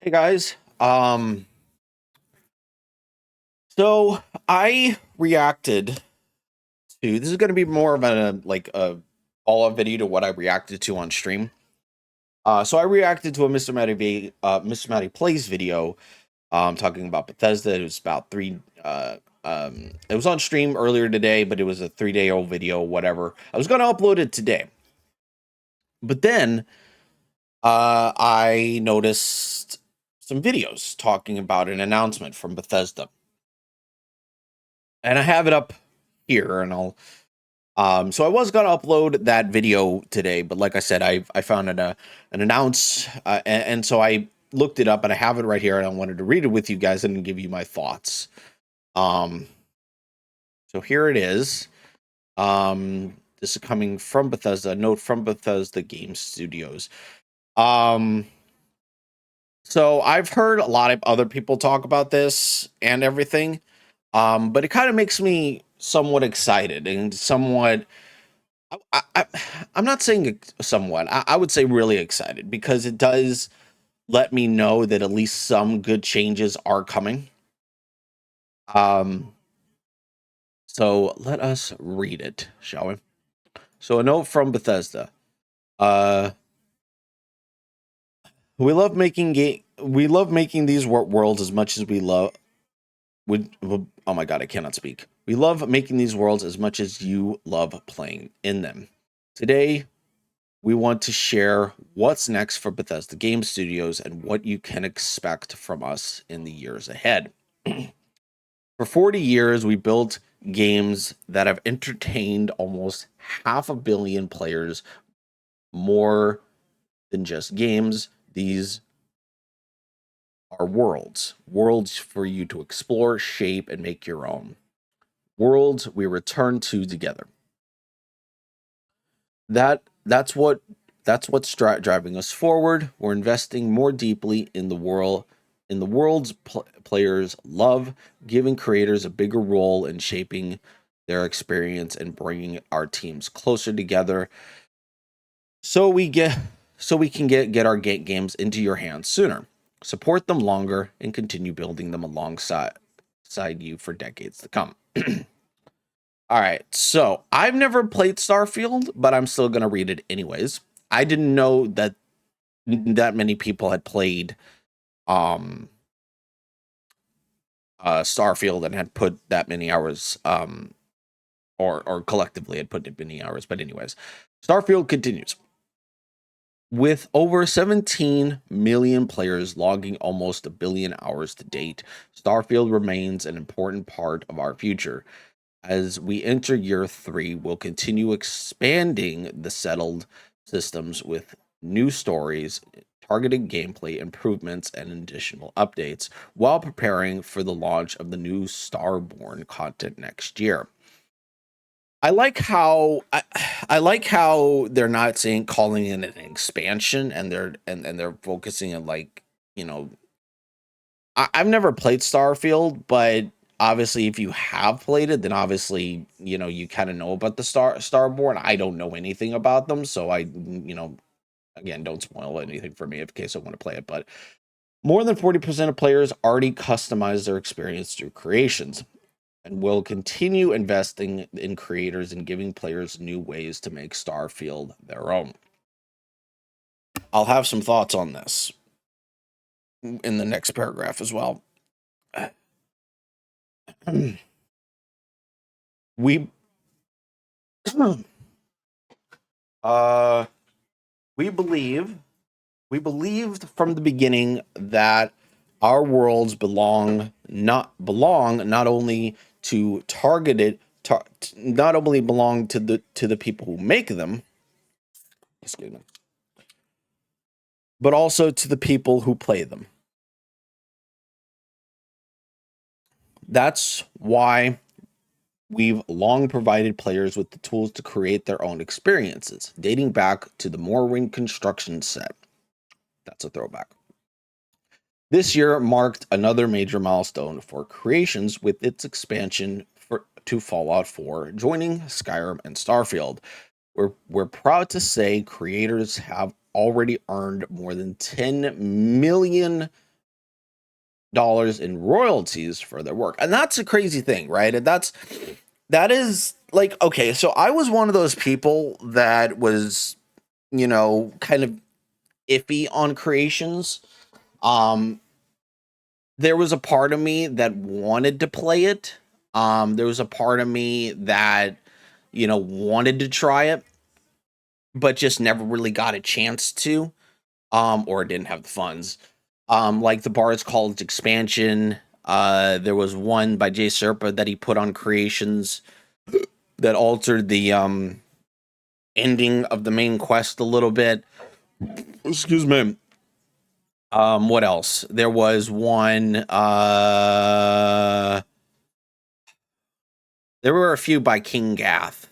Hey guys. So I reacted to this is going to be more of a follow-up video to what I reacted to on stream. So I reacted to a Mr. Matty Plays video talking about Bethesda. It was about it was on stream earlier today, but it was a 3-day old video, whatever. I was gonna upload it today. But then I noticed some videos talking about an announcement from Bethesda. And I have it up here, and I'll so I was gonna upload that video today, but like I said, I found an announce, and so I looked it up, and I have it right here, and I wanted to read it with you guys and give you my thoughts. Um, so here it is. This is coming from Bethesda. A note from Bethesda Game Studios. Um, so I've heard a lot of other people talk about this and everything, but it kind of makes me somewhat excited and somewhat I, I'm not saying somewhat. I would say really excited because it does let me know that at least some good changes are coming. Um, so let us read it, shall we? So a note from Bethesda. Uh, we love making these worlds as much as we love. Oh my god, I cannot speak. We love making these worlds as much as you love playing in them. Today, we want to share what's next for Bethesda Game Studios and what you can expect from us in the years ahead. For 40 years, we built games that have entertained almost 500 million players. More than just games, these are worlds for you to explore, shape, and make your own. Worlds we return to together. That's what's driving us forward. We're investing more deeply in the world's players love, giving creators a bigger role in shaping their experience and bringing our teams closer together so we can get our games into your hands sooner, support them longer, and continue building them alongside you for decades to come. All right, so I've never played Starfield, but I'm still gonna read it anyways. I didn't know that many people had played um Starfield and had put that many hours or collectively had put many hours. But anyways, Starfield continues. With over 17 million players logging almost 1 billion hours to date, Starfield remains an important part of our future. As we enter year 3, we'll continue expanding the settled systems with new stories, targeted gameplay improvements, and additional updates, while preparing for the launch of the new Starborn content next year. I like how they're not saying calling it an expansion, and they're focusing on, like, you know, I've never played Starfield, but obviously, if you have played it, then obviously, you kind of know about the Starborn. I don't know anything about them, so again, don't spoil anything for me in case I want to play it. But more than 40% of players already customize their experience through creations, and will continue investing in creators and giving players new ways to make Starfield their own. I'll have some thoughts on this in the next paragraph as well. we uh we believe we believed from the beginning that our worlds belong not only to not only belong to the people who make them, excuse me, but also to the people who play them. That's why we've long provided players with the tools to create their own experiences, dating back to the Morrowind construction set. That's a throwback. This year marked another major milestone for Creations with its expansion to Fallout 4, joining Skyrim and Starfield. We're proud to say creators have already earned more than 10 million in royalties for their work. And that's a crazy thing, right? And that is like, okay, so I was one of those people that was, kind of iffy on creations. Um there was a part of me that wanted to play it. There was a part of me that, wanted to try it, but just never really got a chance to, or didn't have the funds. Like the Bard's College expansion. There was one by Jay Serpa that he put on creations that altered the ending of the main quest a little bit. Excuse me. What else? There was one. There were a few by King Gath,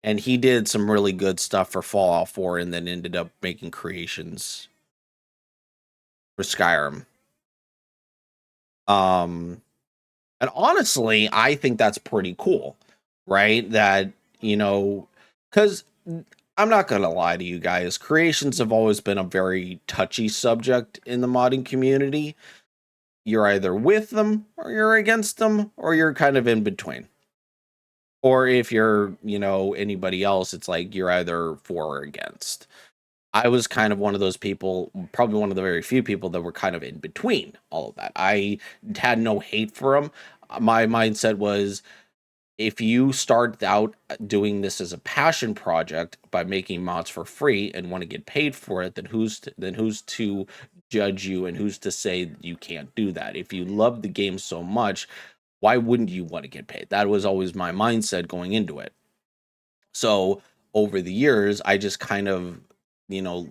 and he did some really good stuff for Fallout 4, and then ended up making creations for Skyrim. Um, and honestly, I think that's pretty cool, right? That, because I'm not going to lie to you guys, creations have always been a very touchy subject in the modding community. You're either with them or you're against them, or you're kind of in between. Or if you're, anybody else, it's like you're either for or against. I was kind of one of those people, probably one of the very few people that were kind of in between all of that. I had no hate for them. My mindset was, if you start out doing this as a passion project by making mods for free and want to get paid for it, then who's to judge you, and who's to say you can't do that? If you love the game so much, why wouldn't you want to get paid? That was always my mindset going into it. So over the years, I just kind of, you know,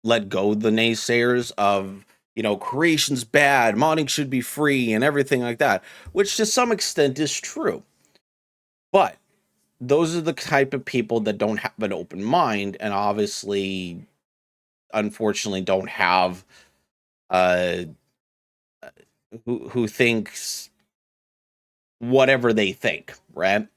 let go the naysayers of, creation's bad, modding should be free, and everything like that, which to some extent is true. But those are the type of people that don't have an open mind, and obviously, unfortunately, don't have uh who thinks whatever they think, right?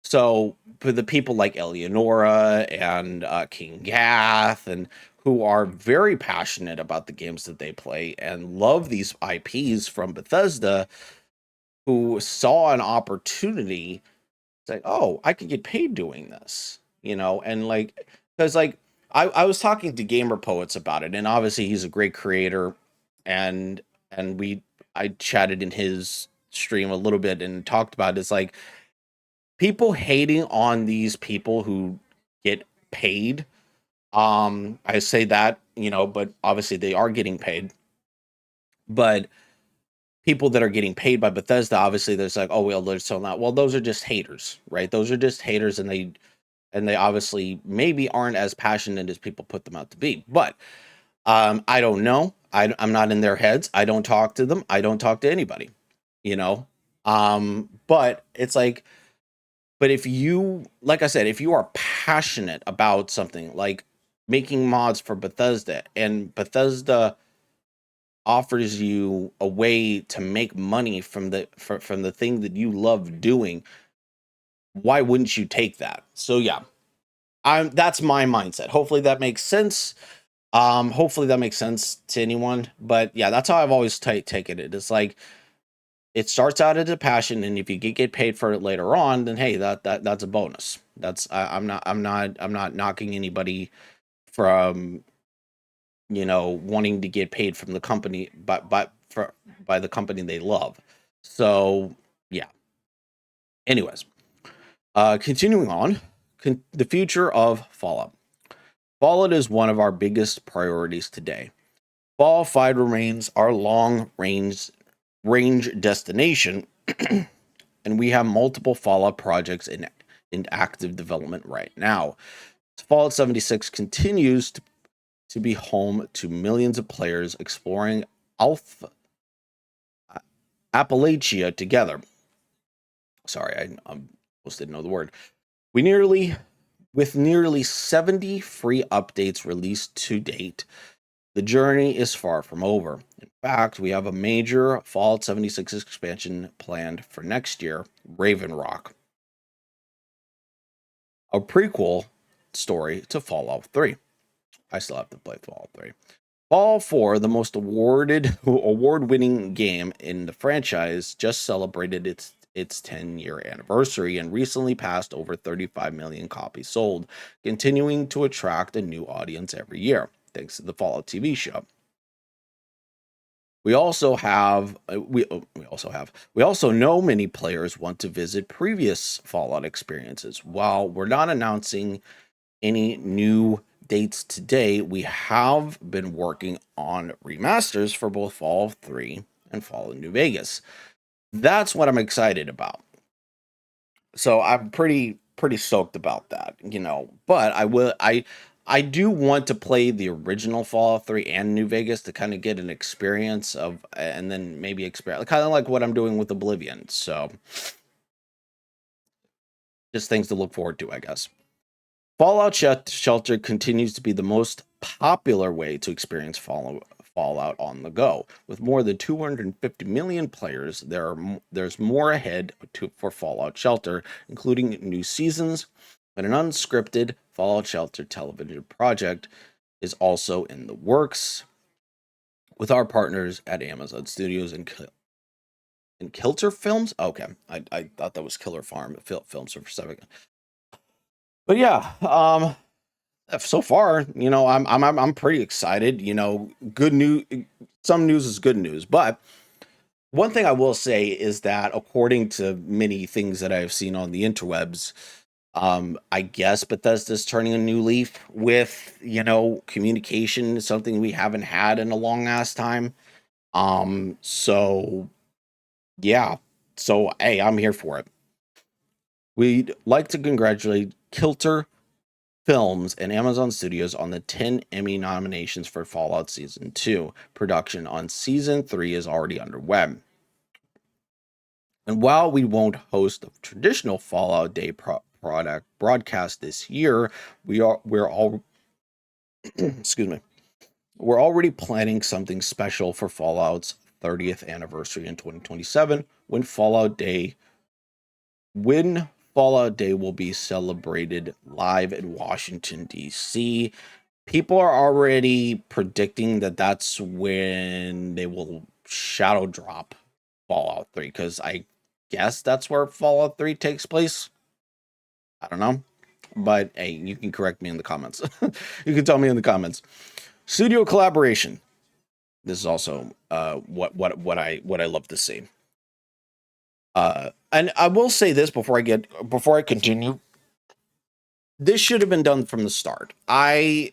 So for the people like Eleonora and King Gath, and who are very passionate about the games that they play and love these IPs from Bethesda, who saw an opportunity, it's like, oh, I could get paid doing this, and like, because like I was talking to Gamer Poets about it, and obviously he's a great creator, and I chatted in his stream a little bit and talked about it. It's like, people hating on these people who get paid. I say that, but obviously they are getting paid. But people that are getting paid by Bethesda, obviously there's like, oh well, they're so not. Well, those are just haters, right? Those are just haters, and they obviously maybe aren't as passionate as people put them out to be. But I don't know. I'm not in their heads. I don't talk to them. I don't talk to anybody, you know. But it's like, but if you, like I said, if you are passionate about something like making mods for Bethesda, and Bethesda offers you a way to make money from the thing that you love doing, why wouldn't you take that? So yeah, that's my mindset. Hopefully that makes sense. Hopefully that makes sense to anyone. But yeah, that's how I've always taken it. It's like, it starts out as a passion, and if you get paid for it later on, then hey, that's a bonus. I'm not knocking anybody from, wanting to get paid from the company, by the company they love. So yeah. Anyways, continuing on, the future of Fallout. Fallout is one of our biggest priorities today. Fallout 5 remains our long range destination, and we have multiple Fallout projects in active development right now. Fallout 76 continues to be home to millions of players exploring Alpha, Appalachia together. Sorry, I almost didn't know the word. With nearly 70 free updates released to date, the journey is far from over. In fact, we have a major Fallout 76 expansion planned for next year, Raven Rock, a prequel story to Fallout 3. I still have to play Fallout 3. Fallout 4, the most award-winning game in the franchise, just celebrated its 10-year anniversary and recently passed over 35 million copies sold, continuing to attract a new audience every year, thanks to the Fallout TV show. We also have we also know many players want to visit previous Fallout experiences. While we're not announcing any new dates today, we have been working on remasters for both Fallout 3 and Fallout New Vegas. That's what I'm excited about. So I'm pretty stoked about that, But I do want to play the original Fallout 3 and New Vegas to kind of get an experience of, and then maybe experience kind of like what I'm doing with Oblivion. So just things to look forward to, I guess. Fallout Shelter continues to be the most popular way to experience Fallout on the go. With more than 250 million players, there's more ahead for Fallout Shelter, including new seasons, and an unscripted Fallout Shelter television project is also in the works with our partners at Amazon Studios and Kilter Films. Okay, I thought that was Killer Farm Films for a second. But yeah, so far, I'm pretty excited. Good news. Some news is good news, but one thing I will say is that according to many things that I've seen on the interwebs, I guess Bethesda's turning a new leaf with communication, something we haven't had in a long ass time. So yeah, so hey, I'm here for it. We'd like to congratulate Kilter Films and Amazon Studios on the 10 Emmy nominations for Fallout Season 2. Production on Season 3 is already underway. And while we won't host a traditional Fallout Day product broadcast this year, we're all excuse me. We're already planning something special for Fallout's 30th anniversary in 2027 when Fallout Day will be celebrated live in Washington, D.C. People are already predicting that that's when they will shadow drop Fallout 3, because I guess that's where Fallout 3 takes place. I don't know. But hey, you can correct me in the comments. You can tell me in the comments. Studio collaboration. This is also what I love to see. And I will say this before I continue. This should have been done from the start. I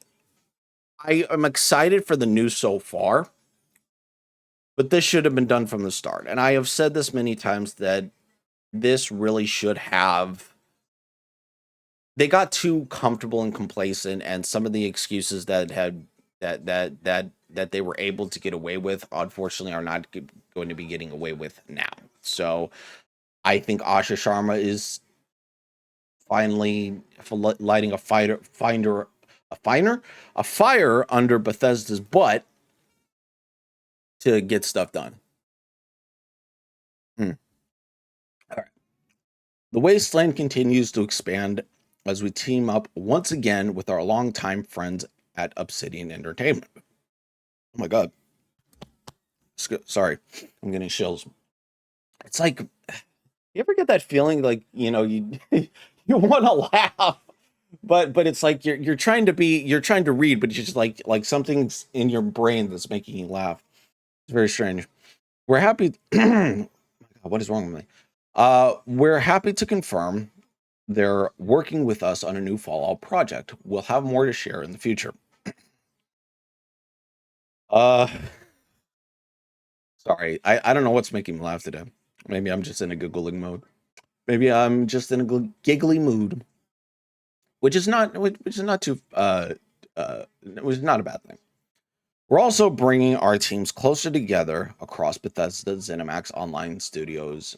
am excited for the news so far, but this should have been done from the start. And I have said this many times that this really should have. They got too comfortable and complacent, and some of the excuses that had that they were able to get away with, unfortunately, are not going to be getting away with now. So I think Asha Sharma is finally lighting a fire under Bethesda's butt to get stuff done. All right. The Wasteland continues to expand as we team up once again with our longtime friends at Obsidian Entertainment. Oh my god. Sorry, I'm getting chills. It's like, you ever get that feeling like, you you want to laugh, but it's like you're trying to read, but it's just like something's in your brain that's making you laugh. It's very strange. We're happy. What is wrong with me? We're happy to confirm they're working with us on a new Fallout project. We'll have more to share in the future. Uh, Sorry, I don't know what's making me laugh today. Maybe I'm just in a giggling mode. Maybe I'm just in a giggly mood, which is not too which is not a bad thing. We're also bringing our teams closer together across Bethesda ZeniMax Online Studios.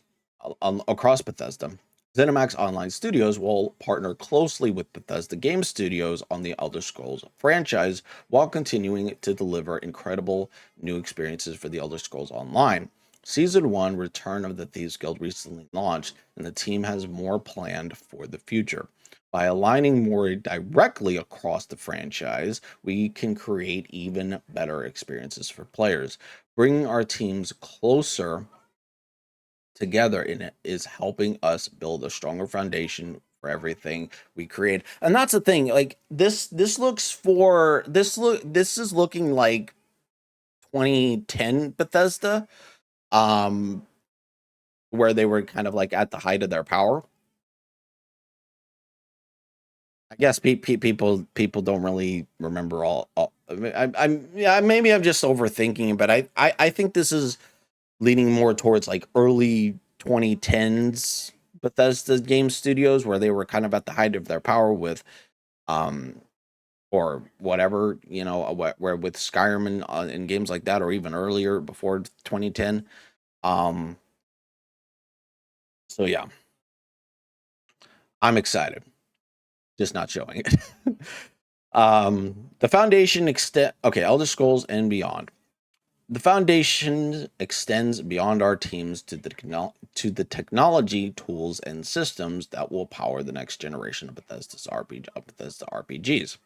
Across Bethesda, ZeniMax Online Studios will partner closely with Bethesda Game Studios on the Elder Scrolls franchise while continuing to deliver incredible new experiences for the Elder Scrolls Online. Season 1 Return of the Thieves Guild recently launched, and the team has more planned for the future. By aligning more directly across the franchise, we can create even better experiences for players. Bringing our teams closer together in it is helping us build a stronger foundation for everything we create. And that's the thing, like this is looking like 2010 Bethesda, um, where they were kind of like at the height of their power. I guess people don't really remember all I mean, I'm yeah, maybe I'm just overthinking, but I think this is leaning more towards like early 2010s Bethesda game studios where they were kind of at the height of their power with um or whatever, where with Skyrim and games like that, or even earlier before 2010. Um, so yeah, I'm excited, just not showing it. The foundation extent. Okay, Elder Scrolls and Beyond. The foundation extends beyond our teams to the technology, tools, and systems that will power the next generation of Bethesda RPGs.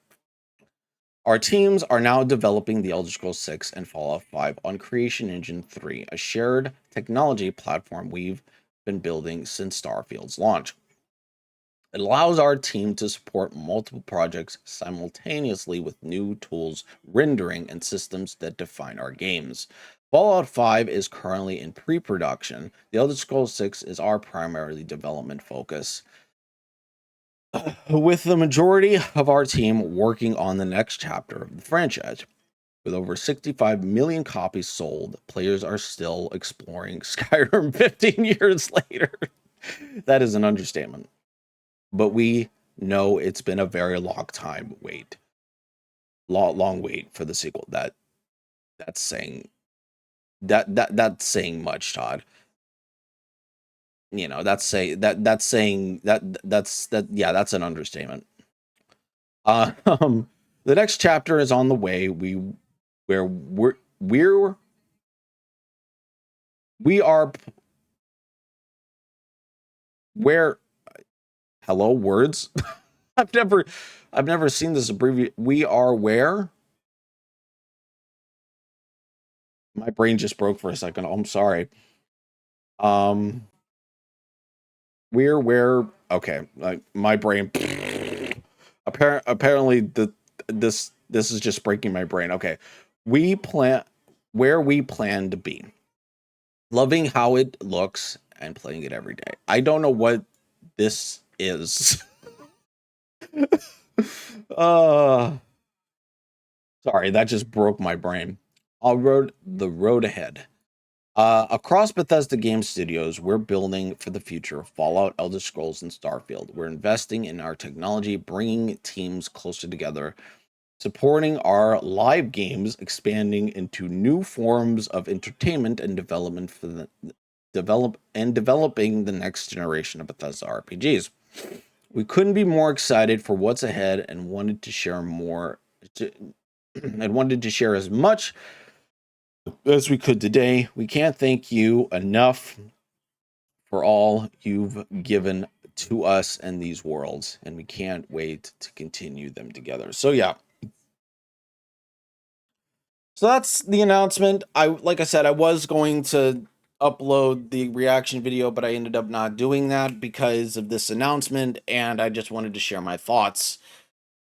Our teams are now developing the Elder Scrolls 6 and Fallout 5 on Creation Engine 3, a shared technology platform we've been building since Starfield's launch. It allows our team to support multiple projects simultaneously with new tools, rendering, and systems that define our games. Fallout 5 is currently in pre production. The Elder Scrolls 6 is our primary development focus, with the majority of our team working on the next chapter of the franchise. With over 65 million copies sold, players are still exploring Skyrim 15 years later. That is an understatement. But we know it's been a very long wait for the sequel. That's saying that's saying much, Todd. That's saying that yeah, that's an understatement. Uh, um, the next chapter is on the way. Where we're we are where hello words. I've never I've never seen this abbreviate. We are where my brain just broke for a second. I'm sorry. Um, we're where okay, like my brain. Apparently this is just breaking my brain. Okay, we plan where we plan to be, loving how it looks and playing it every day. I don't know what this is. uh Sorry, that just broke my brain. The road ahead. Across Bethesda Game Studios, we're building for the future of Fallout, Elder Scrolls, and Starfield. We're investing in our technology, bringing teams closer together, supporting our live games, expanding into new forms of entertainment, and developing the next generation of Bethesda RPGs. We couldn't be more excited for what's ahead and wanted to share more. And wanted to share as much as we could today. We can't thank you enough for all you've given to us and these worlds, and we can't wait to continue them together. So yeah. So that's the announcement. Like I said, I was going to upload the reaction video, but I ended up not doing that because of this announcement, and I just wanted to share my thoughts.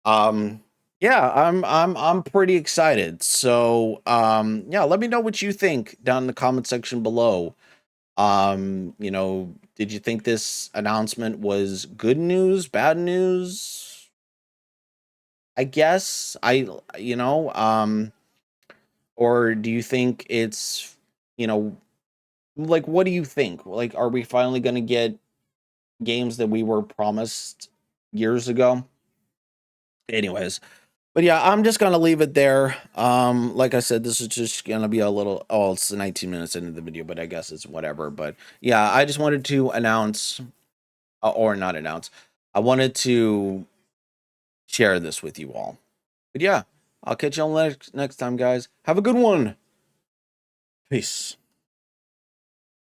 Um yeah, I'm pretty excited. So yeah, let me know what you think down in the comment section below. Did you think this announcement was good news, bad news? I guess or do you think it's, like, what do you think? Like, are we finally going to get games that we were promised years ago? Anyways, but yeah, I'm just gonna leave it there. Like I said, this is just gonna be a little. Oh, it's 19 minutes into the video, but I guess it's whatever. But yeah, I just wanted to announce, or not announce. I wanted to share this with you all. But yeah, I'll catch you all next time, guys. Have a good one. Peace.